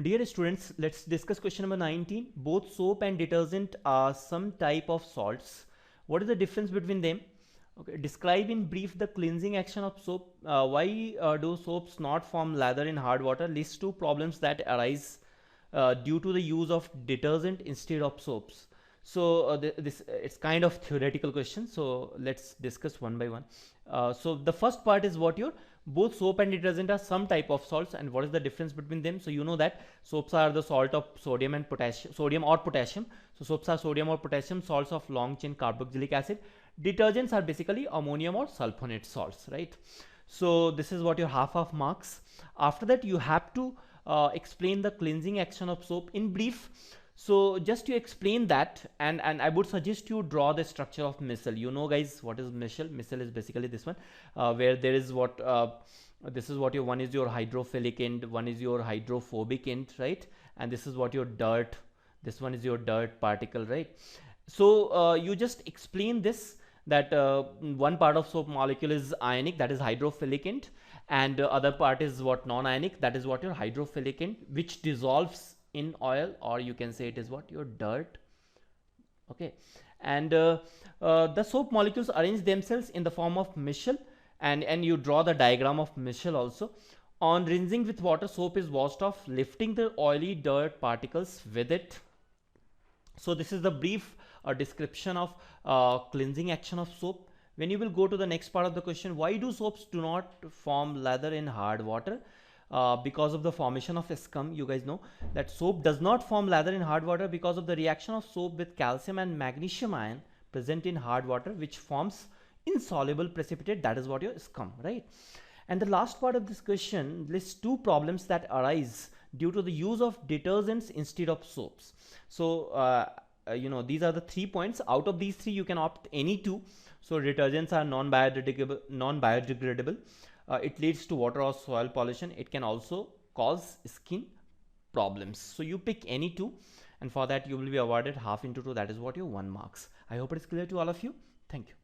Dear students, let's discuss question number 19. Both soap and detergent are some type of salts. What is the difference between them? Okay, describe in brief the cleansing action of soap. Why do soaps not form lather in hard water? List two problems that arise due to the use of detergent instead of soaps. So this it's kind of theoretical question. So let's discuss one by one. So the first part is what your both soap and detergent are some type of salts, and what is the difference between them? So you know that soaps are the salt of sodium and potassium, sodium or potassium. So soaps are sodium or potassium salts of long chain carboxylic acid. Detergents are basically ammonium or sulfonate salts, right? So this is what your half marks. After that you have to explain the cleansing action of soap in brief. So just to explain that, and I would suggest you draw the structure of micelle. You know guys what is micelle? Micelle is basically this one, where there is what this is what your one is your hydrophilic end, one is your hydrophobic end, right? And this is what your dirt, this one is your dirt particle, right? So you just explain this, that one part of soap molecule is ionic, that is hydrophilic end, and other part is what non-ionic, that is what your hydrophilic end, which dissolves in oil, or you can say it is what your dirt. Okay, and the soap molecules arrange themselves in the form of micelle, and you draw the diagram of micelle also. On rinsing with water, soap is washed off, lifting the oily dirt particles with it. So this is the brief description of cleansing action of soap. When you will go to the next part of the question, why do soaps do not form lather in hard water? Because of the formation of scum. You guys know that soap does not form lather in hard water because of the reaction of soap with calcium and magnesium ion present in hard water, which forms insoluble precipitate, that is what your scum, right? And the last part of this question lists two problems that arise due to the use of detergents instead of soaps. So you know, these are the 3 points. Out of these 3 you can opt any two. So detergents are non-biodegradable. It leads to water or soil pollution. It can also cause skin problems. So you pick any two, and for that you will be awarded half into 2, that is what your 1 marks. I hope it is clear to all of you. Thank you.